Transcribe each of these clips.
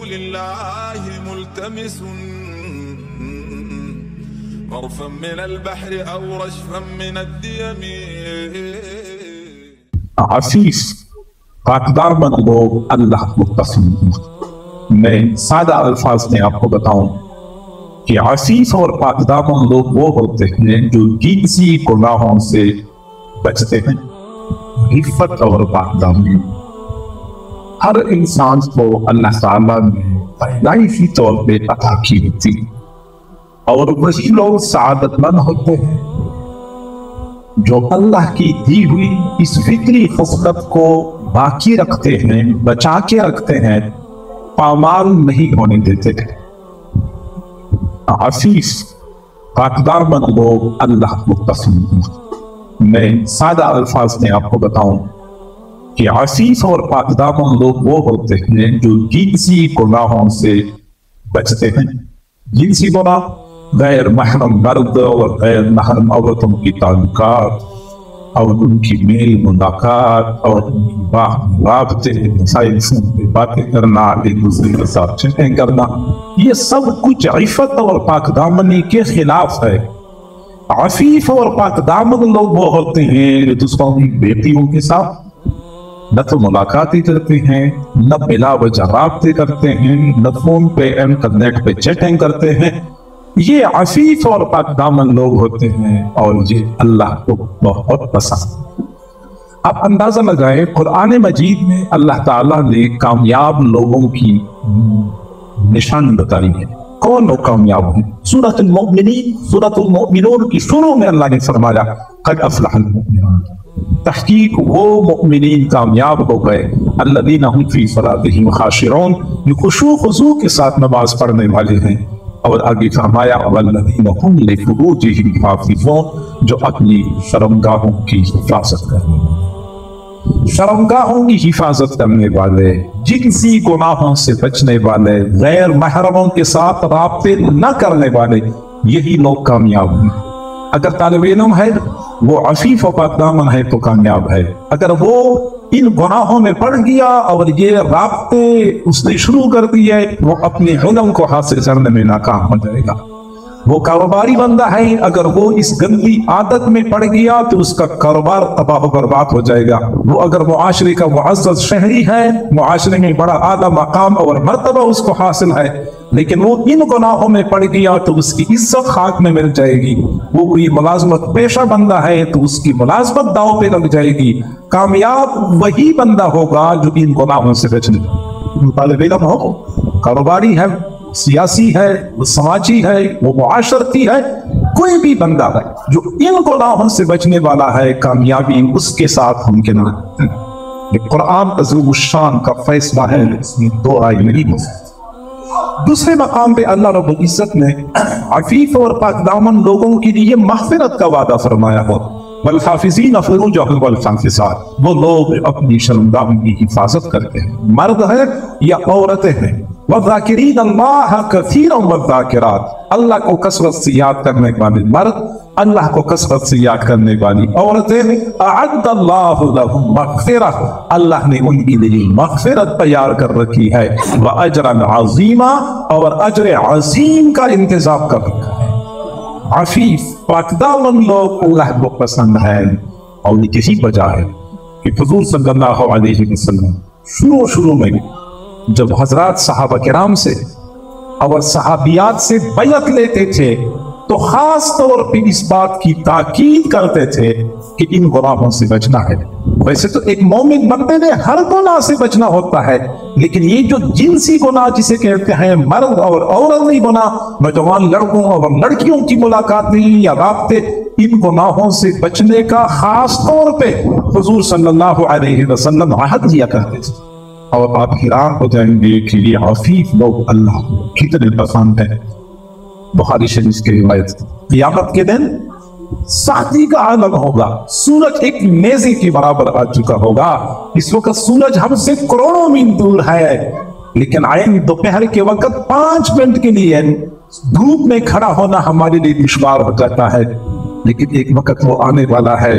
لله ملتمس غرفا من البحر أو رشفا من الديم. عفیف پاکدار بن لوگ اللہ کو پسند. میں سادہ الفاظ میں آپ کو بتاؤں کہ عفیف اور پاکدار لوگ وہ ہوتے ہیں جو جنسی گناہوں سے بچتے ہیں. عفت اور پاکداری ہر انسان کو اللہ تعالیٰ نے پیدائشی طور پہ عطا کی ہوتی اور وہی لوگ سعادت مند ہوتے ہیں جو اللہ کی دی ہوئی اس فطری خصلت کو باقی رکھتے ہیں، بچا کے رکھتے ہیں، پامال نہیں ہونے دیتے. عفیف پاکدار بن لوگ اللہ کو پسند. میں سادہ الفاظ میں آپ کو بتاؤں کہ عفیف اور پاکدار لوگ وہ ہوتے ہیں جو جنسی گناہوں سے بچتے ہیں. جنسی گناہ غیر محرم مرد اور غیر محرم عورتوں کی تعلقات اور ان کی میل ملاقات اور ان کی رابطے مسائل سے باتیں کرنا، ایک دوسرے کے ساتھ چیٹنگ کرنا، یہ سب کچھ عفت اور پاکدامنی کے خلاف ہے. عفیف اور پاکدامن لوگ وہ ہوتے ہیں جو دوسروں کی بیٹیوں کے ساتھ نہ تو ملاقاتیں کرتے ہیں، نہ بلا وجہ رابطے کرتے ہیں، نہ فون پہ انٹرنیٹ پہ چیٹنگ کرتے ہیں. یہ عفیف اور پاکدامن لوگ ہوتے ہیں اور یہ اللہ کو بہت پسند. آپ اندازہ لگائیں قرآن مجید میں اللہ تعالیٰ نے کامیاب لوگوں کی نشان بتائی ہے. کون لوگ کامیاب ہیں؟ سورۃ المؤمنون کی شروع میں اللہ نے فرمایا قد افلح المؤمنون. تحقیق وہ مؤمنین کامیاب ہو گئے الذین هم فی صلاتهم خاشعون، جو خشوع خضوع کے ساتھ نماز پڑھنے والے ہیں. اور آگے فرمایا والذین هم لفروجهم حافظون، جو اپنی شرمگاہوں کی حفاظت کرنے والے، شرمگاہوں کی حفاظت کرنے والے، جنسی گناہوں سے بچنے والے، غیر محرموں کے ساتھ رابطے نہ کرنے والے، یہی لوگ کامیاب ہیں. اگر طالب علم ہے وہ عفیف و پاکدامن ہے تو کامیاب ہے. اگر وہ ان گناہوں میں پڑ گیا اور یہ رابطے اس نے شروع کر دیے، وہ اپنے علم کو حاصل کرنے میں ناکام ہو جائے گا. وہ کاروباری بندہ ہے، اگر وہ اس گندی عادت میں پڑ گیا تو اس کا کاروبار تباہ و برباد ہو جائے گا. وہ اگر معاشرے کا معزز شہری ہے، معاشرے میں بڑا اعلیٰ مقام اور مرتبہ اس کو حاصل ہے، لیکن وہ ان گناہوں میں پڑ گیا تو اس کی عزت خاک میں مل جائے گی. وہ کوئی ملازمت پیشہ بندہ ہے تو اس کی ملازمت داؤ پہ لگ جائے گی. کامیاب وہی بندہ ہوگا جو ان گناہوں سے بچنے. طالب علم ہو، کاروباری ہے، سیاسی ہے، وہ سماجی ہے، وہ معاشرتی ہے، کوئی بھی بندہ ہے جو ان گناہوں سے بچنے والا ہے، کامیابی اس کے ساتھ ممکن ہے. یہ قرآن عظیم الشان کا فیصلہ ہے، اس میں دو رائے نہیں ہو سکتی. دوسرے مقام پہ اللہ رب العزت نے عفیف اور پاکدامن لوگوں کے لیے مغفرت کا وعدہ فرمایا ہو. والحافظین فروجهم والحافظات، وہ لوگ اپنی شرمگاہوں کی حفاظت کرتے ہیں، مرد ہے یا عورتیں ہیں. والذاکرین اللہ کثیرا والذاکرات، اللہ کو کثرت سے یاد کرنے والے مرد، اللہ کو کثرت سے یاد کرنے والی عورتیں. اعد اللہ لهم مغفرہ، اللہ نے ان کے لیے مغفرت تیار کر رکھی ہے. واجرا عظیما، اور اجر عظیم کا انتظام کر رکھا ہے. عفیف پاکدامن لوگ اللہ کو پسند ہے، اور یہی وجہ ہے کہ حضور صلی اللہ علیہ وسلم شروع میں جب حضرات صحابہ کرام سے اور صحابیات سے بیعت لیتے تھے تو خاص طور پہ اس بات کی تاکید کرتے تھے کہ ان گناہوں سے بچنا ہے. ویسے تو ایک مومن بندے نے ہر گناہ سے بچنا ہوتا ہے، لیکن یہ جو جنسی گناہ جسے کہتے ہیں مرد اور عورت نہیں گناہ، نوجوان لڑکوں اور لڑکیوں کی ملاقاتیں یا رابطے، ان گناہوں سے بچنے کا خاص طور پہ حضور صلی اللہ علیہ وسلم عہد دیا کرتے تھے. اور آپ حیران ہو جائیں گے کہ یہ عفیف لوگ اللہ کو کتنے پسند ہیں. بخاری شریف کی روایت، قیامت کے دن ساتھی کا عالم ہوگا، سورج ایک نیزے کے برابر آ چکا ہوگا. اس وقت سورج ہم سے کروڑوں میل دور ہے، لیکن عین دوپہر کے وقت 5 منٹ کے لیے دھوپ میں کھڑا ہونا ہمارے لیے دشوار ہو جاتا ہے. لیکن ایک وقت وہ آنے والا ہے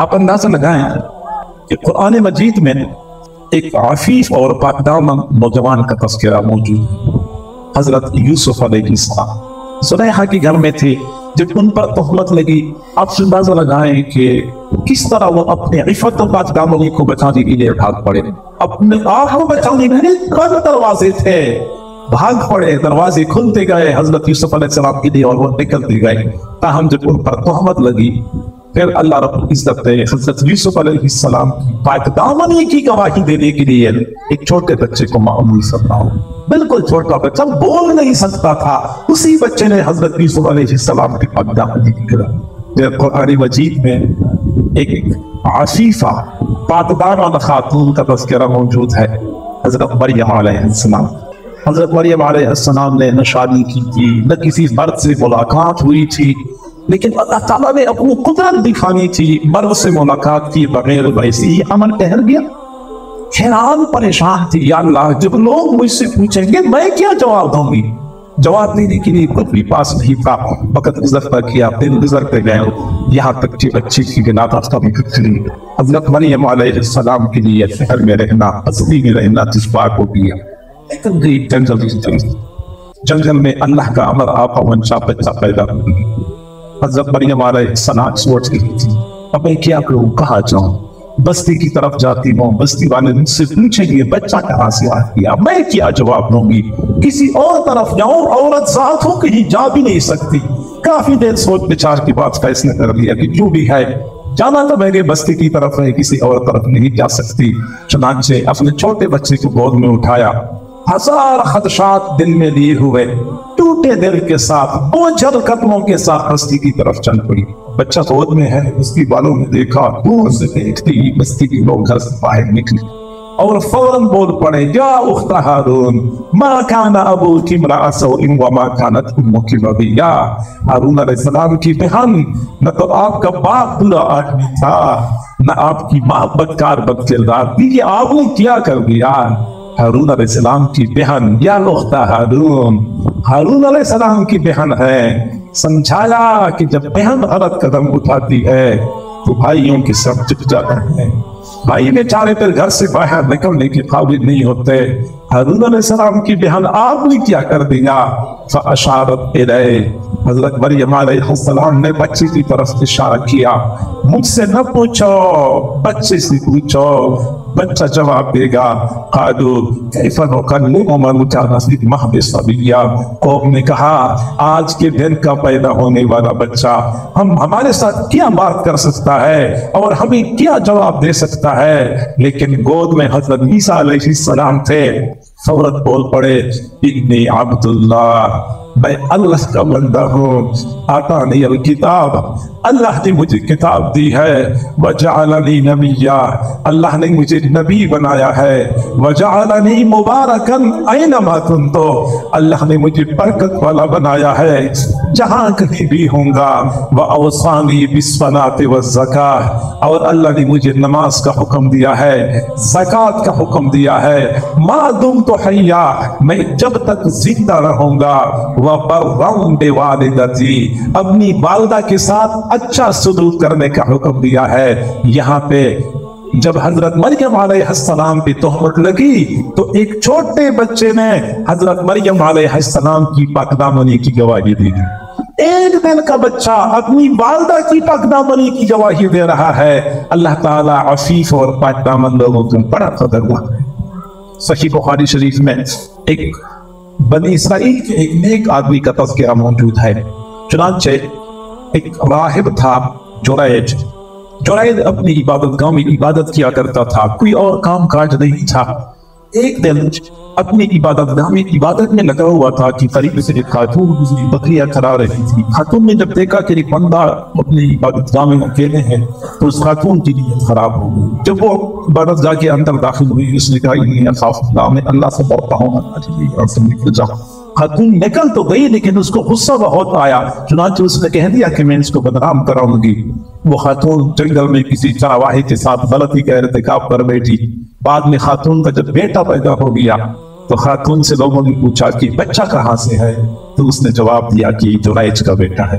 آپ اندازہ لگائیں کہ قرآن مجید میں ایک عفیف اور پاکدامن نوجوان کا تذکرہ موجود ہے، حضرت یوسف علیہ السلام زلیخا کے گھر میں تھے جب ان پر تہمت لگی۔ آپ اندازہ لگائیں کہ کس طرح وہ اپنے عفت و پاکدامنی کو بچانے کے لیے بھاگ پڑے، اپنے آپ کو بچانے کے لیے بند دروازے تھے، بھاگ پڑے، دروازے کھلتے گئے حضرت یوسف علیہ السلام کے لیے اور وہ نکلتے گئے۔ تاہم جب ان پر تہمت لگی پھر اللہ رب العزت نے حضرت یوسف علیہ السلام کی پاکدامنی کی گواہی دینے کے لیے ایک چھوٹے بچے کو معمول سمجھا، بالکل چھوٹا بچہ بول نہیں سکتا تھا، اسی بچے نے حضرت یوسف علیہ السلام کی پاکدامنی کی گواہی۔ قرآن مجید میں ایک عفیفہ پاکدامن خاتون کا تذکرہ موجود ہے، حضرت مریم علیہ السلام۔ حضرت مریم علیہ السلام نے نہ شادی کی تھی، نہ کسی مرد سے ملاقات ہوئی تھی، لیکن اللہ تعالیٰ نے اپنی قدرت دکھانی تھی، مرد سے ملاقات کی بغیر ویسے ہی عمل ٹہر گیا۔ حیران پریشان تھی، یا اللہ جب لوگ مجھ سے پوچھیں گے میں کیا جواب دوں گی؟ جواب دینے کے لیے کچھ بھی پاس نہیں تھا۔ وقت گزرتا کیا، دن گزرتے گئے، یہاں تک کہ بچے کی ولادت کا بھی کلی حضرت مریم علیہ السلام کے لیے شہر میں رہنا، بستی میں رہنا دشوار ہو گیا۔ لیکن جنگل میں اللہ کا امر آپا منشا بچہ پیدا ہوا۔ حضرت مریم علیہ السلام سوچ رہی تھی اب میں کیا کروں، کہاں جاؤں؟ بستی کی طرف جاتی ہوں، بستی والے مجھ سے پوچھیں گے بچہ کہاں سے آ گیا، میں کیا جواب دوں گی؟ کسی اور طرف جاؤں، عورت ذات ہو کہیں جا بھی نہیں سکتی۔ کافی دیر سوچ بچار کی بات فیصلہ کر لیا کہ جو بھی ہے جانا تو میں نے بستی کی طرف ہے، کسی اور طرف نہیں جا سکتی۔ چنانچہ اپنے چھوٹے بچے کو گود میں اٹھایا، ہزار خدشات دل میں لیے ہوئے ٹوٹے دل کے ساتھ بوجھل قدموں کے ساتھ بستی کی طرف چل پڑی۔ بچہ گود میں ہے، اس کی بالوں میں دیکھا، دور سے دیکھتی ہی بستی کے لوگ گھر سے باہر نکلے اور فوراً بول پڑے، یا اخت ہارون ما کان ابوکی امرأ سوء وما کانت امکی بغیا۔ ہارون علیہ السلام کی بہن، نہ تو آپ کا باپ برا آدمی تھا، نہ آپ کی ماں بدکار بد کردار تھی، یہ آپ نے کیا کر دیا؟ ہارون علیہ السلام کی بہن، یا اخت ہارون، ہارون علیہ السلام کی بہن ہے۔ سمجھایا کہ جب بہن غلط قدم اٹھاتی ہے تو بھائیوں کے سب چپ جاتے ہیں، بھائی بیچارے پھر گھر سے باہر نکلنے کے قابل نہیں ہوتے۔ ہارون علیہ السلام کی بہن آپ نے کیا کر دیا؟ فاشارت الیہ، حضرت مریم علیہ السلام نے بچے کی طرف اشارہ کیا، مجھ سے نہ پوچھو، بچے سے پوچھو، بچہ جواب دے گا۔ قالوا کیف نکلم من کان فی المہد صبیا، قوم نے کہا آج کے دن کا پیدا ہونے والا بچہ ہمارے ساتھ کیا بات کر سکتا ہے اور ہمیں کیا جواب دے سکتا ہے؟ لیکن گود میں حضرت عیسیٰ علیہ السلام تھے، فوراً بول پڑے، انی عبد اللہ، میں اللہ کا بندہ ہوں، آتانی الکتاب، اللہ نے مجھے کتاب دی ہے، وجعلنی نبیا، اللہ نے مجھے نبی بنایا ہے، وجعلنی مبارکن اینما کنت، اللہ نے مجھے برکت والا بنایا ہے جہاں کہیں بھی ہوں گا، واوصانی بالصلاۃ والزکاۃ، اور اللہ نے مجھے نماز کا حکم دیا ہے، زکوٰۃ کا حکم دیا ہے، ما دمت حیا، میں جب تک زندہ رہوں گا، وبرا بوالدتی، اپنی والدہ کے ساتھ اچھا سلوک کرنے کا حکم دیا ہے۔ یہاں پہ جب حضرت مریم علیہ السلام پہ تہمت لگی تو ایک چھوٹے بچے نے حضرت مریم علیہ السلام کی پاکدامنی کی گواہی دی۔ ایک دن کا بچہ اپنی والدہ کی پاکدامنی کی گواہی دے رہا ہے۔ اللہ تعالیٰ عفیف اور پاکدامن لوگوں کو بڑا قدر ہوا۔ صحیح بخاری شریف میں ایک بنی اسرائیل کے ایک نیک آدمی کا تذکرہ موجود ہے۔ چنانچہ ایک راہب تھا جریج اپنی عبادت گاہ میں عبادت کیا کرتا تھا، کوئی اور کام کاج نہیں تھا۔ ایک دن اپنی عبادت گاہ میں عبادت میں لگا ہوا تھا کہ قریب سے ایک خاتون گزری، بکریاں چرا رہی تھی۔ خاتون نے جب دیکھا کہ ایک بندہ اپنی عبادت گاہ میں اکیلے ہیں تو اس خاتون کی نیت خراب ہو گئی۔ جب وہ عبادت گاہ کے اندر داخل ہوئی، اس نے کہا انی اخاف اللہ، میں اللہ سے ڈرتا ہوں۔ خاتون نکل تو گئی لیکن اس کو غصہ بہت آیا، چنانچہ اس نے کہہ دیا کہ میں اس کو بدنام کراؤں گی۔ وہ خاتون جنگل میں کسی چرواہے کے ساتھ غلطی کا ارتکاب کر بیٹھی۔ بعد میں خاتون کا جب بیٹا پیدا ہو گیا تو خاتون سے لوگوں نے پوچھا کہ بچہ کہاں سے ہے، تو اس نے جواب دیا کہ جریج کا بیٹا ہے۔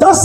10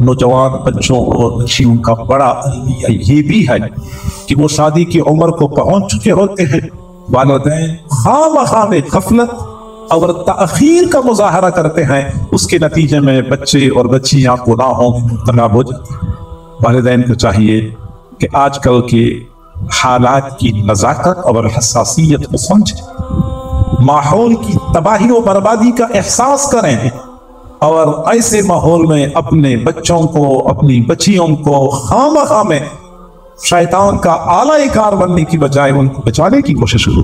نوجوان بچوں اور بچیوں کا بڑا المیہ یہ بھی ہے کہ وہ شادی کی عمر کو پہنچ چکے ہوتے ہیں، والدین خواہ غفلت اور تاخیر کا مظاہرہ کرتے ہیں، اس کے نتیجے میں بچے اور بچیاں گناہوں میں مبتلا ہو جاتے ہیں۔ والدین کو چاہیے کہ آج کل کے حالات کی نزاکت اور حساسیت کو سمجھیں، ماحول کی تباہی و بربادی کا احساس کریں، اور ایسے ماحول میں اپنے بچوں کو، اپنی بچیوں کو خواہ میں شیطان کا اعلی کار بننے کی بجائے ان کو بچانے کی کوشش کرو۔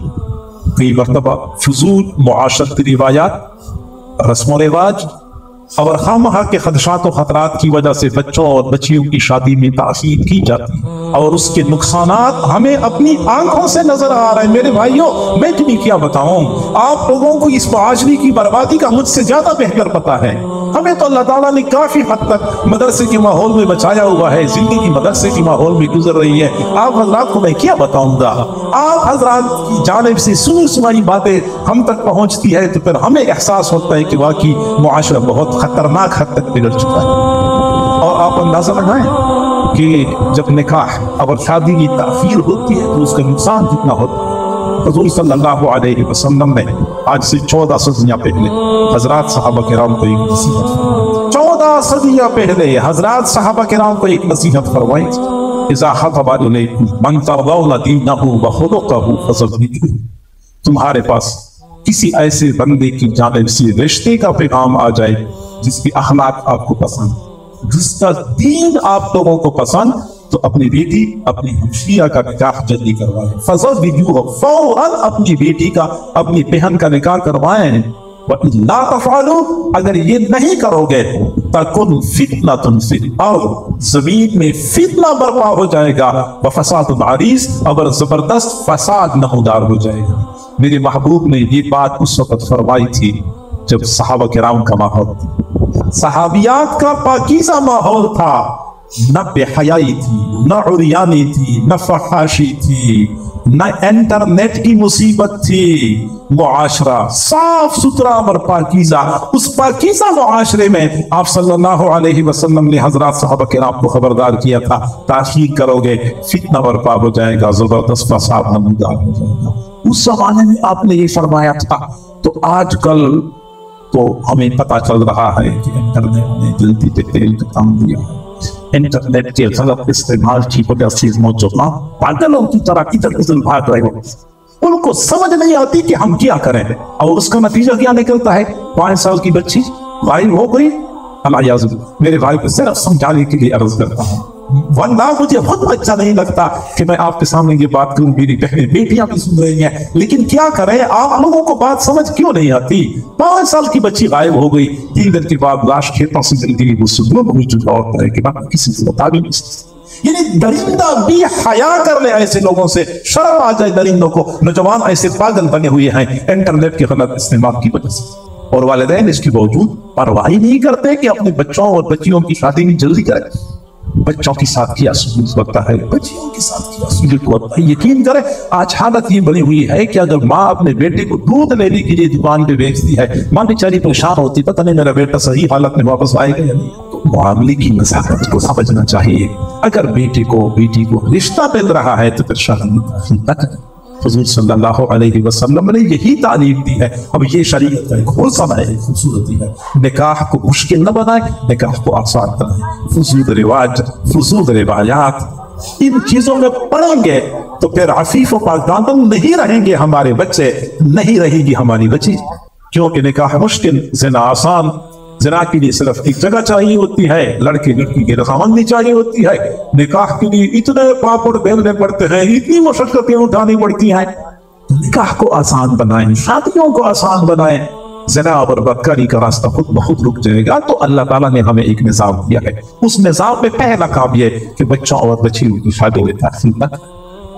کئی مرتبہ فضول معاشرتی روایات، رسم و رواج اور خواہ کے خدشات و خطرات کی وجہ سے بچوں اور بچیوں کی شادی میں تاخیر کی جاتی ہے، اور اس کے نقصانات ہمیں اپنی آنکھوں سے نظر آ رہے ہیں۔ میرے بھائیوں، میں تمہیں کیا بتاؤں، آپ لوگوں کو اس معاشرے کی بربادی کا مجھ سے زیادہ بہتر پتا ہے۔ ہمیں تو اللہ تعالیٰ نے کافی حد تک مدرسے کے ماحول میں بچایا ہوا ہے، زندگی مدرسے کے ماحول میں گزر رہی ہے۔ آپ حضرات کو میں کیا بتاؤں گا، آپ حضرات کی جانب سے سنی سنائی باتیں ہم تک پہنچتی ہے تو پھر ہمیں احساس ہوتا ہے کہ واقعی معاشرہ بہت خطرناک حد تک بگڑ چکا ہے۔ اور آپ اندازہ لگائیں کہ جب نکاح اور شادی کی تاخیر ہوتی ہے تو اس کا نقصان کتنا ہوتا ہے۔ حضور صلی اللہ علیہ وسلم نے آج سے 14 صدیاں پہلے حضرات صحابہ کرام کو ایک نصیحت فرمائی، 14 صدیاں پہلے حضرات صحابہ کرام کو ایک نصیحت فرمائی، اذا خطب الیکم من ترضون دینہ وخلقہ فزوجوہ۔ تمہارے پاس کسی ایسے بندے کی جانب سے رشتے کا پیغام آ جائے جس کی اخلاق آپ کو پسند، جس کا دین آپ لوگوں کو پسند، تو اپنی بیٹی، اپنی ہمشیرہ کا نکاح جلدی کروائیں، فزوجوہ، فوراً اپنی بیٹی کا، اپنی بہن کا نکاح کروائیں۔ وَإِلَّا تَفْعَلُوا، اگر یہ نہیں کرو گے تَكُنْ فِتْنَةٌ فِي الْأَرْضِ، زمین میں فتنہ برپا ہو جائے گا، وَفَسَادٌ عَرِيضٌ، اور زبردست فساد نمودار ہو جائے گا۔ میرے محبوب نے یہ بات اس وقت فرمائی تھی جب صحابہ کرام کا ماحول تھا، صحابیات کا پاکیزہ ماحول تھا، نہ بے حیائی تھی، نہ عریانی تھی، نہ فحاشی تھی، نہ انٹرنیٹ کی مصیبت تھی، معاشرہ صاف ستھرا اور پاکیزہ۔ اس پاکیزہ معاشرے میں آپ صلی اللہ علیہ وسلم نے حضرات صحابہ کرام کو خبردار کیا تھا، تاخیر کرو گے فتنہ برپا ہو جائے گا، زبردست فساد نمودار ہو جائے گا۔ اس زمانے میں آپ نے یہ فرمایا تھا۔ تو آج کل تو ہمیں پتا چل رہا ہے کہ انٹرنیٹ نے جلدی پہ تیل کا کام دیا ہے، انٹرنیٹ کے غلط استعمال کی وجہ سے نوجوان پاگلوں کی طرح ادھر ادھر بھاگ رہے ہو، ان کو سمجھ نہیں آتی کہ ہم کیا کریں، اور اس کا نتیجہ کیا نکلتا ہے؟ 5 سال کی بچی غائب ہو گئی۔ اللہ یعذ باللہ، میرے بھائی کو صرف سمجھانے کے لیے عرض کرتا ہوں، ورنہ مجھے بہت اچھا نہیں لگتا کہ میں آپ کے سامنے یہ بات کروں، میری بہنیں بیٹیاں بھی سن رہی ہیں، لیکن کیا کریں، آپ لوگوں کو بات سمجھ کیوں نہیں آتی؟ 5 سال کی بچی غائب ہو گئی، 3 دن کے بعد لاش کھیتوں سے ملتی، وہ سدور ہوئی چکا اور طرح کے بعد کسی سے بتا بھی نہیں سکتی۔ یعنی درندہ بھی حیا کر لے ایسے لوگوں سے، شرم آ جائے درندوں کو۔ نوجوان ایسے پاگل بنے ہوئے ہیں انٹرنیٹ کے غلط استعمال کی وجہ سے، اور والدین اس کے باوجود پرواہ نہیں کرتے کہ اپنے بچوں اور بچیوں کی شادی میں جلدی کریں۔ بچوں کے ساتھ کیا سلوک ہوتا ہے، بچیوں کے ساتھ کیا سلوک ہوتا ہے۔ یقین کریں آج حالت یہ بنی ہوئی ہے کہ اگر ماں اپنے بیٹے کو دودھ لینے کے لیے دکان پہ بیچتی ہے، ماں بیچاری پریشان ہوتی، پتہ نہیں میرا بیٹا صحیح حالت میں واپس آئے گا یا نہیں۔ تو معاملے کی نزاکت کو سمجھنا چاہیے، اگر بیٹے کو بیٹی کو رشتہ مل رہا ہے تو پھر شادی میں تاخیر نہ کریں۔ حضور صلی اللہ علیہ وسلم نے یہی تعلیم دی ہے۔ اب یہ شریعت کا ایک حسن ہے، ایک خوبصورتی ہے، نکاح کو مشکل نہ بنائے، نکاح کو آسان بنائے۔ فضول رواج، فضول روایات، ان چیزوں میں پڑیں گے تو پھر عفیف و پاکدامن نہیں رہیں گے ہمارے بچے، نہیں رہے گی ہماری بچی، کیونکہ نکاح مشکل، زنا آسان۔ زنا کے لیے صرف ایک جگہ چاہیے ہوتی ہے، لڑکے لڑکی کی رضامندی چاہیے ہوتی ہے۔ نکاح کے لیے اتنے پاپڑ بیلنے پڑتے ہیں، اتنی مشقتیں اٹھانی پڑتی ہیں۔ نکاح کو آسان بنائیں، شادیوں کو آسان بنائیں، زنا اور بدکاری کا راستہ خود بخود رک جائے گا۔ تو اللہ تعالیٰ نے ہمیں ایک نظام دیا ہے، اس نظام میں پہلا کام یہ کہ بچوں اور بچیوں کی شادی میں تاخیر نہ کریں۔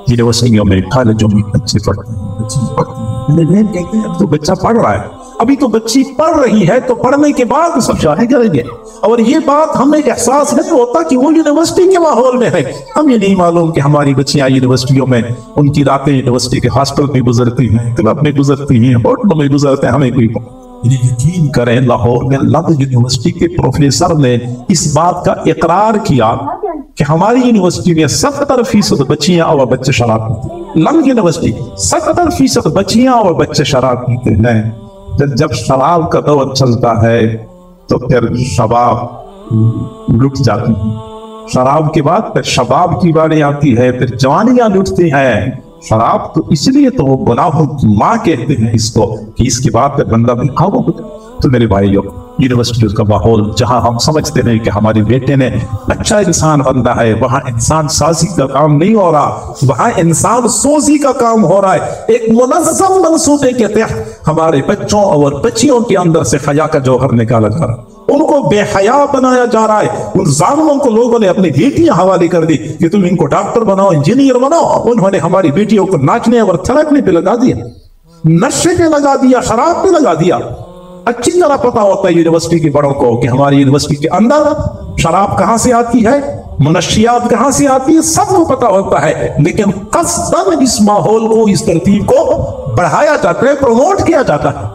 یونیورسٹیوں میں، کالجوں میں بچے پڑھتے ہیں، بچیاں پڑھتی ہیں، کہتے ہیں اب تو بچہ پڑھ رہا ہے، ابھی تو بچی پڑھ رہی ہے، تو پڑھنے کے بعد سب شادی کریں گے۔ اور یہ بات ہمیں احساس نہیں ہوتا کہ وہ یونیورسٹی کے ماحول میں ہے۔ ہم یہ نہیں معلوم کہ ہماری بچیاں یونیورسٹیوں میں، ان کی راتیں یونیورسٹی کے ہاسٹل میں گزرتی ہیں، کلب میں گزرتی ہیں، ہوٹلوں میں گزرتے ہیں، ہمیں کوئی یقین کریں لاہور میں لندن یونیورسٹی کے پروفیسر نے اس بات کا اقرار کیا کہ ہماری یونیورسٹی میں 70% بچیاں اور بچے شراب پیتے ہیں۔ لندن یونیورسٹی 70% بچیاں اور بچے شراب پیتے ہیں۔ جب شراب کا دور چلتا ہے تو پھر شباب لٹ جاتی ہیں، شراب کے بعد پھر شباب کی باری آتی ہے، پھر جوانیاں لٹتی ہیں۔ شراب تو اس لیے تو وہ گناہوں کی ماں کہتے ہیں اس کو کہ اس کے بعد پھر بندہ بھی کھاؤ۔ تو میرے بھائیو، یونیورسٹیوں کا ماحول جہاں ہم سمجھتے ہیں کہ ہماری بیٹے نے اچھا انسان بننا ہے، وہاں انسان سازی کا کام نہیں ہو رہا، وہاں انسان سوزی کا کام ہو رہا ہے۔ ایک منظم منصوبے کے تحت ہمارے بچوں اور بچیوں کے اندر سے حیا کا جوہر نکالا جا رہا ہے، ان کو بے حیا بنایا جا رہا ہے۔ ان ظالموں کو لوگوں نے اپنی بیٹیاں حوالے کر دی کہ تم ان کو ڈاکٹر بناؤ، انجینئر بناؤ۔ انہوں نے ہماری بیٹیوں کو ناچنے اور تھڑکنے پہ لگا دیا، نشے پہ لگا دیا، شراب پہ لگا دیا۔ اچھی طرح پتا ہوتا ہے یونیورسٹی کے بڑوں کو کہ ہماری یونیورسٹی کے اندر شراب کہاں سے آتی ہے، منشیات کہاں سے آتی ہے، سب کو پتا ہوتا ہے، لیکن قصداً اس ماحول کو، اس ترتیب کو بڑھایا جاتا ہے، پروموٹ کیا جاتا ہے۔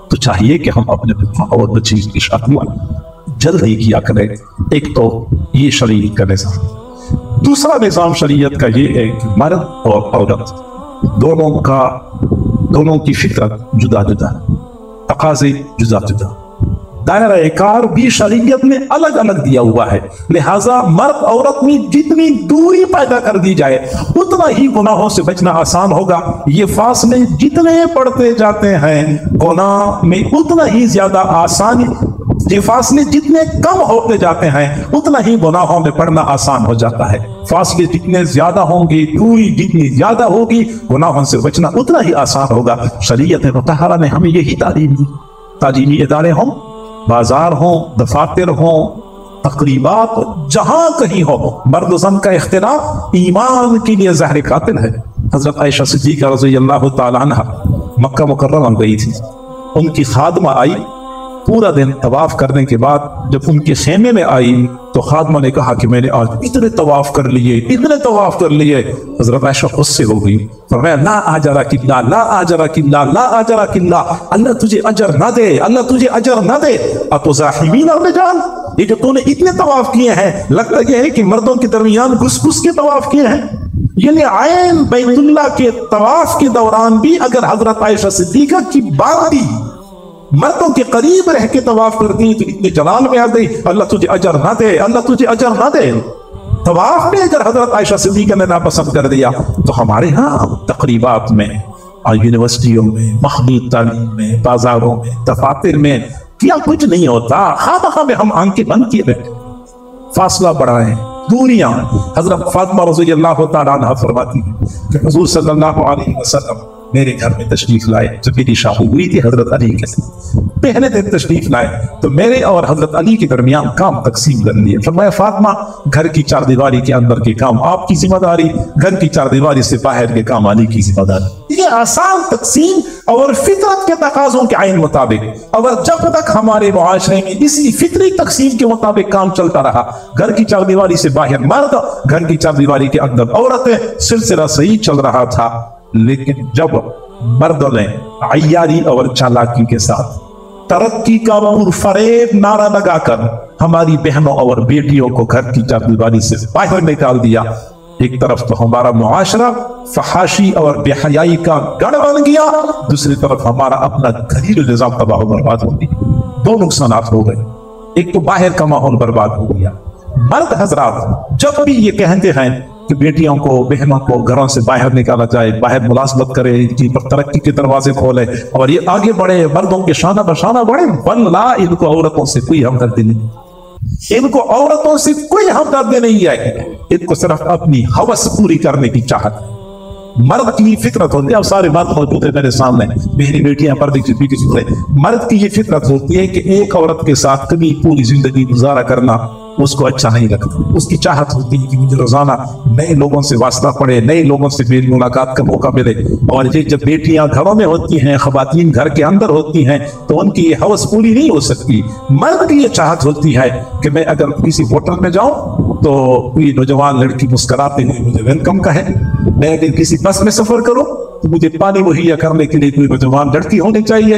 تو چاہیے کہ ہم اپنے بچوں اور بچی کی شادیاں جلد ہی کیا کریں۔ ایک تو یہ شریعت کا نظام، دوسرا نظام شریعت کا یہ ہے کہ مرد اور عورت دونوں کی فطرت جدا جدا، تقاضے جدا جدا، دائرہ کار بھی شریعت میں الگ الگ دیا ہوا ہے، لہٰذا مرد عورت میں جتنی دوری پیدا کر دی جائے اتنا ہی گناہوں سے بچنا آسان ہوگا۔ یہ فاصلے جتنے بڑھتے جاتے ہیں گناہ میں اتنا ہی زیادہ آسانی، یہ فاصلے جتنے کم ہوتے جاتے ہیں اتنا ہی گناہوں میں پڑنا آسان ہو جاتا ہے۔ فاصلے جتنے زیادہ ہوں گے، دوری جتنی زیادہ ہوگی، گناہوں سے بچنا اتنا ہی آسان ہوگا۔ شریعت مطہرہ نے ہمیں یہی تعلیم دی۔ تعلیمی ادارے ہوں، بازار ہوں، دفاتر ہوں، تقریبات جہاں کہیں ہو، مرد و زن کا اختلاف ایمان کے لیے زہر قاتل ہے۔ حضرت عائشہ صدیقہ رضی اللہ تعالی عنہ مکہ مکرمہ گئی تھی، ان کی خادمہ آئی، پورا دن طواف کرنے کے بعد جب ان کے خیمے میں آئی تو خادمہ نے کہا کہ میں نے آج اتنے طواف کر لیے۔ حضرت عائشہ غصے ہو گئی، فرمایا لا اجرک الا، لا اجرک الا، لا اجرک الا، اللہ تجھے اجر نہ دے، اللہ تجھے اجر نہ دے۔ اتزاحمین الرجال، یہ جو تو نے اتنے طواف کیے ہیں لگتا یہ ہے کہ مردوں کے درمیان گھس گھس کے طواف کیے ہیں۔ یعنی عین بیت اللہ کے طواف کے دوران بھی اگر حضرت عائشہ صدیقہ کی باندی مردوں کے قریب رہ کے طواف کرتی تو اتنے جلال میں آ گئی، اللہ تجھے اجر نہ دے، اللہ تجھے اجر نہ دے۔ طواف میں اگر حضرت عائشہ صدیقہ نے ناپسند کر دیا تو ہمارے ہاں تقریبات میں، یونیورسٹیوں میں، محلی تعلیم میں، بازاروں میں، دفاتر میں کیا کچھ نہیں ہوتا، خواہ میں ہم آنکھیں بند کیے بیٹھے، فاصلہ بڑھائیں، دوریاں۔ حضرت فاطمہ رضی اللہ تعالیٰ عنہ فرماتی ہیں کہ حضور صلی اللہ علیہ وسلم میرے گھر میں تشریف لائے جب میری شادی ہوئی تھی حضرت علی کے ساتھ، پہلے دن تشریف لائے تو میرے اور حضرت علی کے درمیان کام تقسیم کر لیے۔ فرمایا فاطمہ گھر کی چار دیواری کے اندر کے کام آپ کی ذمہ داری، گھر کی چار دیواری سے باہر کے کام علی کی ذمہ داری۔ یہ آسان تقسیم اور فطرت کے تقاضوں کے عین مطابق، اور جب تک ہمارے معاشرے میں اسی فطری تقسیم کے مطابق کام چلتا رہا، گھر کی چار دیواری سے باہر مرد، گھر کی چار دیواری کے اندر عورتیں، سلسلہ صحیح چل رہا تھا۔ لیکن جب مردوں نے عیاری اور چالاکی کے ساتھ ترقی کا اور فریب نعرہ لگا کر ہماری بہنوں اور بیٹیوں کو گھر کی چار دیواری سے باہر نکال دیا، ایک طرف تو ہمارا معاشرہ فحاشی اور بے حیائی کا گڑھ بن گیا، دوسری طرف ہمارا اپنا گھریلو نظام تباہ و برباد ہو گیا۔ دو نقصانات ہو گئے، ایک تو باہر کا ماحول برباد ہو گیا۔ مرد حضرات جب بھی یہ کہتے ہیں کہ بیٹیوں کو، بہنوں کو گھروں سے باہر نکالا جائے، باہر ملازمت کرے، جن پر ترقی کے دروازے کھولے اور یہ آگے بڑھے، مردوں کے شانہ بشانہ بڑھے، واللہ ان کو عورتوں سے کوئی ہمدردی نہیں، ان کو عورتوں سے کوئی ہمدردی نہیں ہے، ان کو صرف اپنی ہوس پوری کرنے کی چاہت۔ مرد کی فطرت ہوتی ہے، اب سارے مرد موجود ہیں میرے سامنے، میری بیٹیاں پردے کی بیٹی سن رہے، مرد کی یہ فطرت ہوتی ہے کہ ایک عورت کے ساتھ کبھی پوری زندگی گزارا کرنا اس کو اچھا نہیں لگتا، اس کی چاہت ہوتی ہے کہ مجھے روزانہ نئے لوگوں سے واسطہ پڑے، نئے لوگوں سے میری ملاقات کا موقع ملے۔ اور یہ جب بیٹیاں گھروں میں ہوتی ہیں، خواتین گھر کے اندر ہوتی ہیں تو ان کی یہ ہوس پوری نہیں ہو سکتی۔ مرد کی یہ چاہت ہوتی ہے کہ میں اگر کسی ہوٹل میں جاؤں تو کوئی نوجوان لڑکی مسکراتے ہوئے مجھے ویلکم کہے، میں اگر کسی بس میں سفر کروں تو مجھے پانی مہیا کرنے کے لیے کوئی نوجوان لڑکی ہونی چاہیے،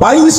22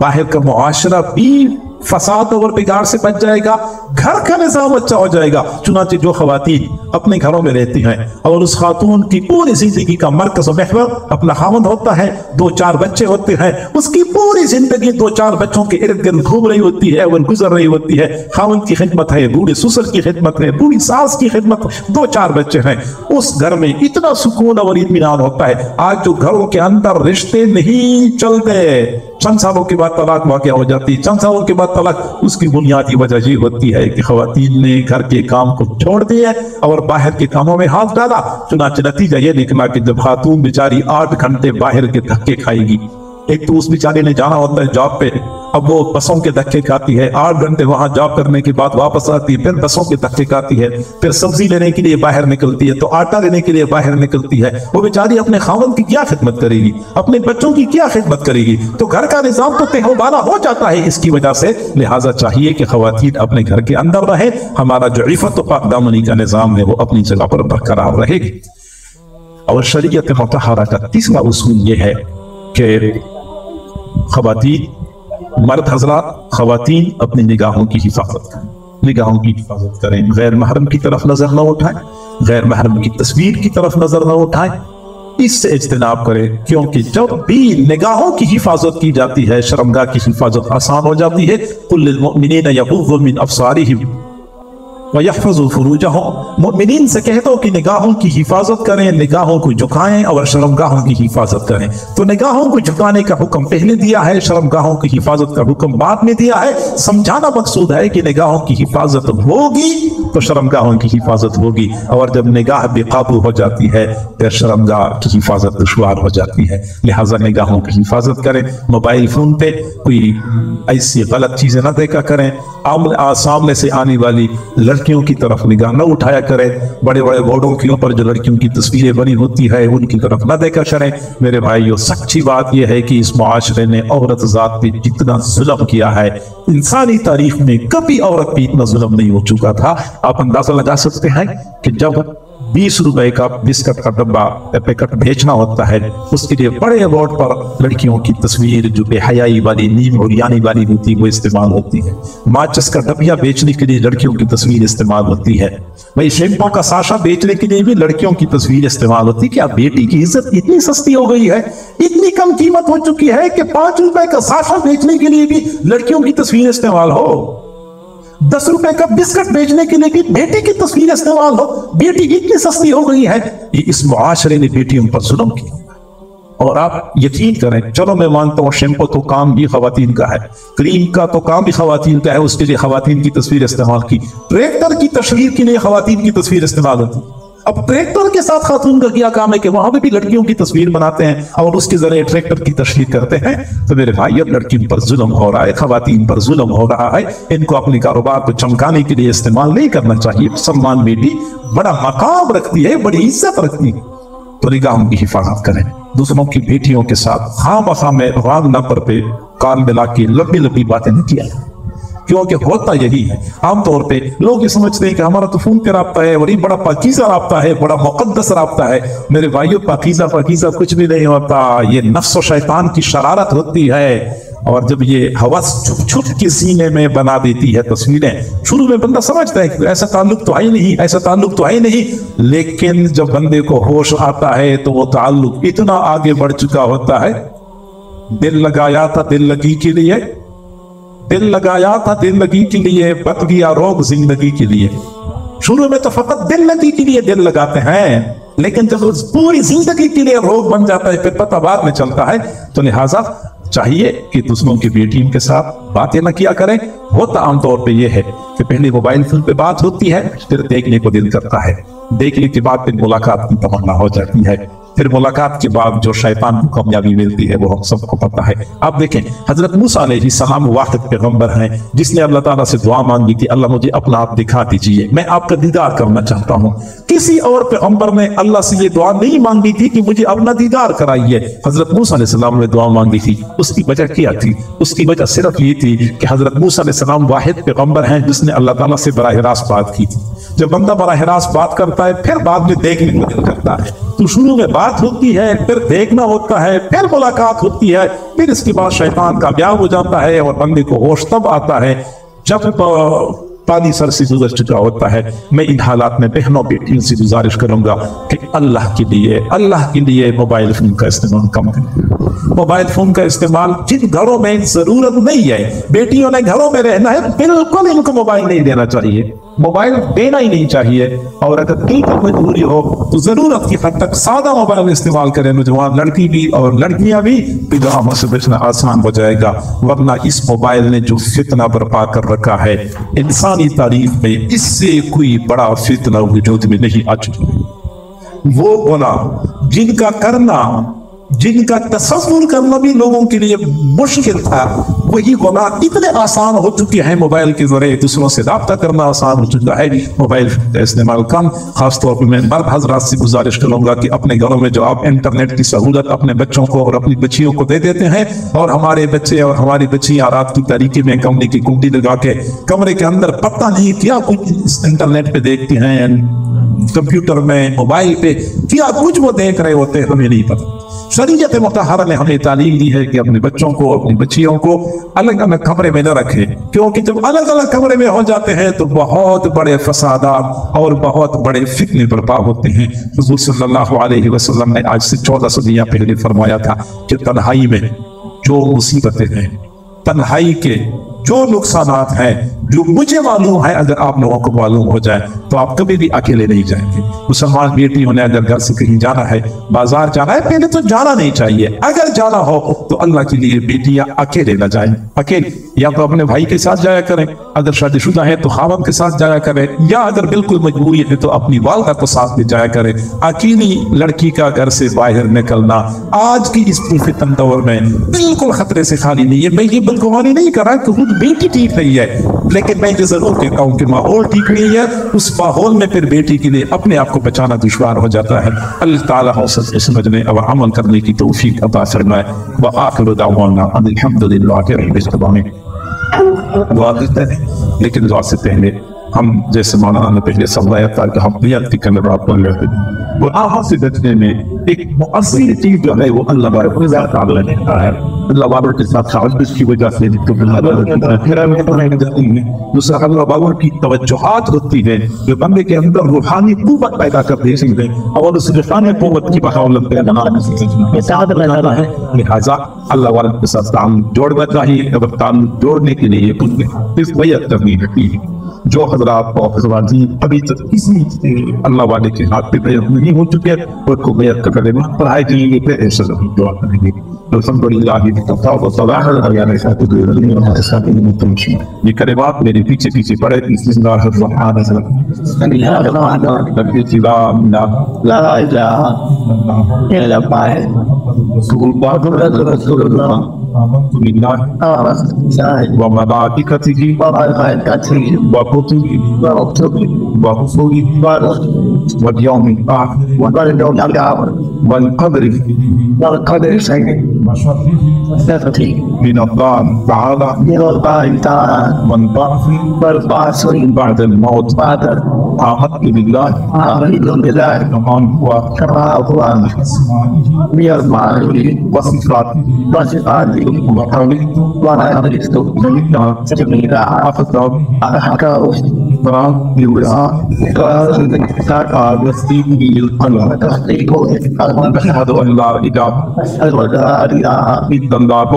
باہر کا معاشرہ بھی فساد اور بگاڑ سے بچ جائے گا، گھر کا نظام اچھا ہو جائے گا۔ چنانچہ جو خواتین اپنے گھروں میں رہتی ہیں اور اس خاتون کی پوری زندگی کا مرکز و محور اپنا خاوند ہوتا ہے، 2-4 بچے ہوتے ہیں، اس کی پوری زندگی 2-4 بچوں کے ارد گرد گھوم رہی ہوتی ہے اور گزر رہی ہوتی ہے، خاوند کی خدمت ہے، بوڑھے سسر کی خدمت ہے، بوڑھی ساس کی خدمت، 2-4 بچے ہیں، اس گھر میں اتنا سکون اور اطمینان ہوتا ہے۔ آج جو گھروں کے اندر رشتے نہیں چلتے، چند سالوں کے بعد طلاق واقع ہو جاتی، چند سالوں کے بعد طلاق، اس کی بنیادی وجہ یہ ہوتی ہے کہ خواتین نے گھر کے کام کو چھوڑ دیا اور باہر کے کاموں میں ہاتھ ڈالا۔ چنانچہ نتیجہ یہ نکلا کہ جب خاتون بیچاری 8 گھنٹے باہر کے دھکے کھائے گی، ایک تو اس بیچارے نے جانا ہوتا ہے جاب پہ، اب وہ بسوں کے دھکے کھاتی ہے، 8 گھنٹے وہاں جاب کرنے کے بعد واپس آتی ہے، پھر بسوں کے دھکے کھاتی ہے، پھر سبزی لینے کے لیے باہر نکلتی ہے، تو آٹا لینے کے لیے باہر نکلتی ہے۔ وہ بیچاری اپنے خاوند کی کیا خدمت کرے گی، اپنے بچوں کی کیا خدمت کرے گی؟ تو گھر کا نظام تو تہوبالا ہو جاتا ہے اس کی وجہ سے۔ لہٰذا چاہیے کہ خواتین اپنے گھر کے اندر رہیں، ہمارا جو عفت و پاک دامنی کا نظام ہے وہ اپنی جگہ پر برقرار رہے گی۔ اور شریعت مطہرہ کا تیسرا اصول یہ ہے کہ خواتین، مرد حضرات، خواتین اپنی نگاہوں کی حفاظت کریں، نگاہوں کی حفاظت کریں، غیر محرم کی طرف نظر نہ اٹھائیں، غیر محرم کی تصویر کی طرف نظر نہ اٹھائیں، اس سے اجتناب کریں، کیونکہ جب بھی نگاہوں کی حفاظت کی جاتی ہے شرمگاہ کی حفاظت آسان ہو جاتی ہے۔ قُلْ لِلْمُؤْمِنِينَ يَغُضُّوا مِنْ أَبْصَارِهِمْ وَيَحْفَظُوا فُرُوجَهُمْ، مومنین سے کہتا ہوں کہ نگاہوں کی حفاظت کریں، نگاہوں کو جھکائیں اور شرمگاہوں کی حفاظت کریں۔ تو نگاہوں کو جھکانے کا حکم پہلے دیا ہے، شرمگاہوں کی حفاظت کا حکم بعد میں دیا ہے۔ سمجھانا مقصود ہے کہ نگاہوں کی حفاظت ہوگی تو شرمگاہوں کی حفاظت ہوگی، اور جب نگاہ بے قابو ہو جاتی ہے پھر شرمگاہ کی حفاظت دشوار ہو جاتی ہے۔ لہٰذا نگاہوں کی حفاظت کریں، موبائل فون پہ کوئی ایسی غلط چیزیں نہ دیکھا کریں، سامنے سے آنے والی لڑکیوں کی طرف نگاہ نہ اٹھایا کریں، بڑے بڑے بورڈوں کے اوپر جو لڑکیوں کی تصویریں بنی ہوتی ہے ان کی طرف نہ دیکھا کریں۔ میرے بھائیو، سچی بات یہ ہے کہ اس معاشرے نے عورت ذات پہ جتنا ظلم کیا ہے، انسانی تاریخ میں کبھی عورت پہ اتنا ظلم نہیں ہو چکا تھا۔ آپ اندازہ لگا سکتے ہیں کہ جب 20 روپے کا بسکٹ کا ڈبہ پیکٹ بیچنا ہوتا ہے، اس کے لیے بڑے بورڈ پر لڑکیوں کی تصویر جو بے حیائی والی، نیم اوریانی والی ہوتی ہے وہ استعمال ہوتی ہے۔ ماچس کا ڈبیا بیچنے کے لیے لڑکیوں کی تصویر استعمال ہوتی ہے۔ بھائی شیمپو کا ساشا بیچنے کے لیے بھی لڑکیوں کی تصویر استعمال ہوتی ہے۔ کیا بیٹی کی عزت اتنی سستی ہو گئی ہے، اتنی کم قیمت ہو چکی ہے کہ 5 روپے کا ساشا بیچنے کے لیے بھی لڑکیوں کی تصویر استعمال ہو، 10 روپے کا بسکٹ بیچنے کے لیے بھی بیٹی کی تصویر استعمال ہو؟ بیٹی اتنی سستی ہو گئی ہے۔ یہ اس معاشرے نے بیٹیوں پر ظلم کیا، اور آپ یقین کریں، چلو میں مانتا ہوں شیمپو تو کام بھی خواتین کا ہے، کریم کا تو کام بھی خواتین کا ہے، اس کے لیے خواتین کی تصویر استعمال کی، ٹریکٹر کی تشہیر کے لیے خواتین کی تصویر استعمال ہوتی۔ اب ٹریکٹر کے ساتھ خاتون کا کیا کام ہے کہ وہاں پہ بھی لڑکیوں کی تصویر بناتے ہیں اور اس کے ذریعے ٹریکٹر کی تشہیر کرتے ہیں۔ تو میرے بھائی، اب لڑکیوں پر ظلم ہو رہا ہے، خواتین پر ظلم ہو رہا ہے، ان کو اپنے کاروبار کو چمکانے کے لیے استعمال نہیں کرنا چاہیے۔ مسلمان بیٹی بڑا مقام رکھتی ہے، بڑی عزت رکھتی ہے، تو نگاہوں کی حفاظت کریں۔ دوسروں کی بیٹیوں کے ساتھ خواہ مخواہ میں رانگ نمبر پہ کان ملا کے لمبی لمبی باتیں نہیں کیا، کیونکہ ہوتا یہی ہے۔ عام طور پہ لوگ یہ سمجھتے ہیں کہ ہمارا تو فون پہ رابطہ ہے اور یہ بڑا پاکیزہ رابطہ ہے، بڑا مقدس رابطہ ہے۔ میرے بھائیو، پاکیزہ کچھ بھی نہیں ہوتا، یہ نفس و شیطان کی شرارت ہوتی ہے، اور جب یہ ہوس چھپ چھپ کے سینے میں بنا دیتی ہے تصویریں، شروع میں بندہ سمجھتا ہے کہ ایسا تعلق تو ہے نہیں، ایسا تعلق تو ہے نہیں، لیکن جب بندے کو ہوش آتا ہے تو وہ تعلق اتنا آگے بڑھ چکا ہوتا ہے۔ دل لگایا تھا دل لگی کے لیے، دل لگایا تھا دل لگی کے لیے، بت گیا روگ زندگی کے لیے۔ شروع میں تو فقط دل لگی کے لیے دل لگاتے ہیں، لیکن جب پوری زندگی کے لیے روگ بن جاتا ہے پھر پتہ بعد میں چلتا ہے۔ تو لہٰذا چاہیے کہ دوسروں کی بیٹیوں کے ساتھ باتیں نہ کیا کریں۔ ہوتا عام طور پہ یہ ہے کہ پہلے موبائل فون پہ بات ہوتی ہے، پھر دیکھنے کو دل کرتا ہے، دیکھنے کے بعد پھر ملاقات کی تمنا ہو جاتی ہے، پھر ملاقات کے بعد جو شیطان کو کامیابی ملتی ہے وہ ہم سب کو پتہ ہے۔ آپ دیکھیں، حضرت موسیٰ علیہ السلام واحد پیغمبر ہیں جس نے اللہ تعالیٰ سے دعا مانگی تھی، اللہ مجھے اپنا آپ دکھا دیجئے، میں آپ کا دیدار کرنا چاہتا ہوں۔ کسی اور پیغمبر نے اللہ سے یہ دعا نہیں مانگی تھی کہ مجھے اپنا دیدار کرائیے، حضرت موسیٰ علیہ السلام نے دعا مانگی تھی۔ اس کی وجہ کیا تھی؟ اس کی وجہ صرف یہ تھی کہ حضرت موسیٰ علیہ السلام واحد پیغمبر ہیں جس نے اللہ تعالیٰ سے براہ راست بات کی تھی۔ جب بندہ براہ راست بات کرتا ہے پھر بعد میں دیکھنے کو دل کرتا ہے، تو شروع میں بات ہوتی ہے، پھر دیکھنا ہوتا ہے، پھر ملاقات ہوتی ہے، پھر اس کے بعد شیطان کامیاب ہو جاتا ہے اور بندے کو ہوش تب آتا ہے جب پانی سر سے گزر چکا ہوتا ہے۔ میں ان حالات میں بہنوں بیٹیوں سے گزارش کروں گا کہ اللہ کے لیے موبائل فون کا استعمال کم کریں۔ موبائل فون کا استعمال جن گھروں میں ضرورت نہیں ہے، بیٹیوں نے گھروں میں رہنا ہے، بالکل ان کو موبائل نہیں دینا چاہیے، موبائل دینا ہی نہیں چاہیے، اور اگر بالکل مجبوری ہو تو ضرورت کی حد تک سادہ موبائل استعمال کریں، نوجوان لڑکی بھی اور لڑکیاں بھی، پیغاموں سے بچنا آسان ہو جائے گا۔ ورنہ اس موبائل نے جو فتنہ برپا کر رکھا ہے انسانی تاریخ میں، اس سے کوئی بڑا فتنہ وجود میں نہیں آ چکا۔ وہ گناہ جن کا تصور کرنا بھی لوگوں کے لیے مشکل تھا، وہی گناہ اتنے آسان ہو چکے ہیں، موبائل کے ذریعے دوسروں سے رابطہ کرنا آسان ہو چکا ہے۔ موبائل کا استعمال کم، خاص طور پر میں مرد حضرات سے گزارش کروں گا کہ اپنے گھروں میں جو آپ انٹرنیٹ کی سہولت اپنے بچوں کو اور اپنی بچیوں کو دے دیتے ہیں، اور ہمارے بچے اور ہماری بچیاں رات کی تاریکی میں کمرے کی کنڈی لگا کے کمرے کے اندر پتہ نہیں کیا کچھ انٹرنیٹ پہ دیکھتے ہیں، کمپیوٹر میں، موبائل پہ کیا کچھ وہ دیکھ رہے ہوتے ہیں، ہمیں نہیں پتہ۔ شریعت مطہرہ نے ہمیں تعلیم دی ہے کہ اپنے بچوں کو، اپنی بچیوں کو الگ الگ کمرے میں نہ رکھیں، کیونکہ جب الگ الگ کمرے میں ہو جاتے ہیں تو بہت بڑے فسادات اور بہت بڑے فتنے برپا ہوتے ہیں۔ حضور صلی اللہ علیہ وسلم نے آج سے 14 صدیاں پہلے فرمایا تھا کہ تنہائی میں جو مصیبتیں ہیں، تنہائی کے جو نقصانات ہیں، جو مجھے معلوم ہے، اگر آپ لوگوں کو معلوم ہو جائے تو آپ کبھی بھی اکیلے نہیں جائیں گے۔ مسلمان بیٹیوں نے اگر گھر سے کہیں جانا ہے، بازار جانا ہے، پہلے تو جانا نہیں چاہیے، اگر جانا ہو تو اللہ کے لیے بیٹیاں اکیلے نہ جائیں، اکیلے، یا تو اپنے بھائی کے ساتھ جایا کریں، اگر شادی شدہ ہے تو خاوند کے ساتھ جایا کریں، یا اگر بالکل مجبوری ہے تو اپنی والدہ کو ساتھ لے جایا کریں۔ اکیلی لڑکی کا گھر سے باہر نکلنا آج کی اس فتن دور میں بالکل خطرے سے خالی نہیں ہے۔ میں یہ بدگمانی نہیں کر رہا کہ خود بیٹی ٹھیک نہیں ہے، لیکن میں یہ ضرور کہتا ہوں کہ ماحول ٹھیک نہیں ہے، اس ماحول میں پھر بیٹی کے لیے اپنے آپ کو بچانا دشوار ہو جاتا ہے۔ اللہ تعالیٰ حوصلے سمجھنے اور عمل کرنے کی توفیق عطا فرمائے۔ وآخر دعوانا ان الحمد للہ رب العالمین۔ دعا دیتے ہیں، لیکن دعا سے پہلے ہم جیسے مولانا نے پہلے سمجھایا تھا کہ ہم نیت کی کلمات پڑھ لیتے ہیں، گناہوں سے بچنے میں ایک مؤثر چیز جو ہے وہ اللہ بارک و تعالیٰ نے کہا ہے۔ اللہ بابر کے ساتھ تعلق کی وجہ سے دوسرا اللہ بابر کی توجہات ہوتی ہے جو بندے کے اندر روحانی قوت پیدا کر دیتی ہے، اور اس روحانی قوت کی بحولت پہ لہذا اللہ بارک کے ساتھ تعلق جوڑنا چاہیے۔ اگر تعلق جوڑنے کے لیے کچھ بیعت کرنی ہوتی ہے، جو حضرات اور حضرات ابھی تک کسی اللہ والے کے ہاتھ پہ بیعت نہیں ہو چکے ان کو بیعت کا کلمہ پڑھائے جائیں گے، پھر ایسا دعا کریں گے۔ یہ کلمات میرے پیچھے پیچھے پڑھے۔ بسم اللہ الرحمن الرحیم، لا الہ الا اللہ آمنت بالله وملائكته وكتبه ورسله واليوم الآخر والقدر من الله تعالى والبعث بعد الموت آمنت بالله كما هو وصفاته أشهد أن لا إله إلا الله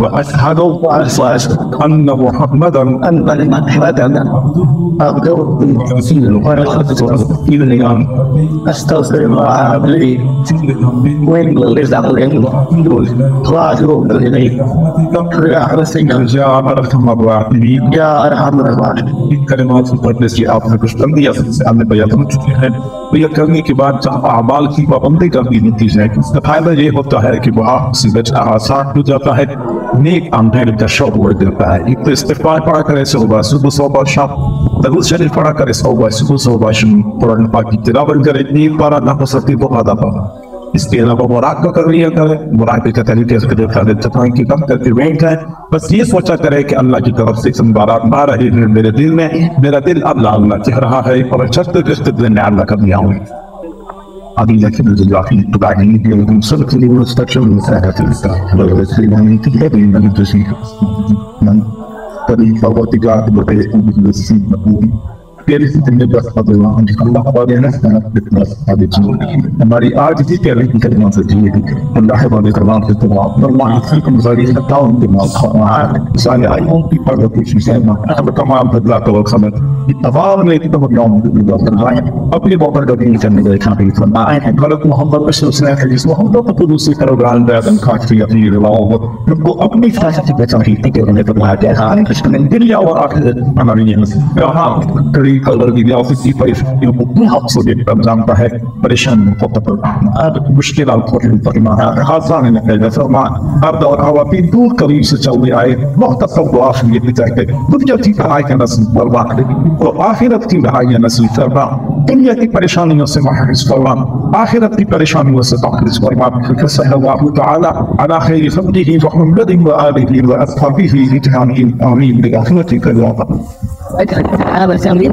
وأشهد أن محمدا عبده ورسوله أستغفر الله لي يا أرحم الراحمين۔ ان کلمات سے پڑھنے سے آپ نے کچھ تنبیہ سے ہم نے بیان کر چکے ہیں، تو یہ کرنے کے بعد جہاں اعمال کی پابندی کا بھی نتیجہ ہے، اس کا فائدہ یہ ہوتا ہے کہ وہاں سے بچنا آسان ہو جاتا ہے، نیک عمل کا شوق بڑھ جاتا ہے۔ ایک تو استغفار پڑھا کرے صبح صبح شام، درود شریف پڑھا کرے صبح شام، قرآن پاک کی تلاوت کرے، نیک پارا نہ ہو سکتی تو آدھا پارا۔ اس کے علاوہ مراقبہ کر لیا کرے، مراقبے کا طریقے سے تفاہم کی کم کر کے بیٹھ جائے، بس یہ سوچا کرے کہ اللہ کی طرف سے سنبارات نہ رہے ہیں میرے دل میں، میرا دل اللہ اللہ کہہ رہا ہے، اور چھت دل میں اللہ کر دیا ہوں۔ لكن الجراحين تبعين يوم صرت لي مستشفى مساعدة الإسلام تبين من تشيك من طريق وتجارة بقية المسلمين مقبول پیاری سی تمہیں بس فضل اللہ والے نسنا بس هذه الجمهورية ہماری آج اسی پیاری کی کلمات سے جیئے گی اللہ والے کرام سے تمام نرمان فیکم ذریعہ تعاون بما خواہاں سالے آئیون کی پرگتی شیسیما احب تمام بدلات والخمد اتفاق میں اتفاق یوم اللہ فرمائے اپنی بابر دبین کرنے گئے کھانے کی فرمائے غلط محمد بشر اسلام حدیث محمد قدوسی کروگران بیادن کھاٹ فی اپنی رواؤں ان کو اپنی فاسد بچاہی تکے انہیں فرمایا کہ ہاں کشکن دنیا و آخرت ہماری یہ قدر کی ریاستی پریشانیوں کو بہت سے دیکھ جانتا ہے پریشان مشکلات کو حل فرمایا حاضران نے پہلے فرمایا ارد اور خواتین دور قریب سے چلے آئے مختصر دعا شریعت میں چاہتے دنیا کی بہائی کا نصیب فرما اور آخرت کی بہائی نصیب فرما دنیا کی پریشانیوں سے محفوظ فرما آخرت کی پریشانیوں سے محفوظ فرما فصح اللہ تعالی على خیر خلقه محمد وآلہ وأصحابہ اجمعین آمین برحمتک یا رب هذا سامي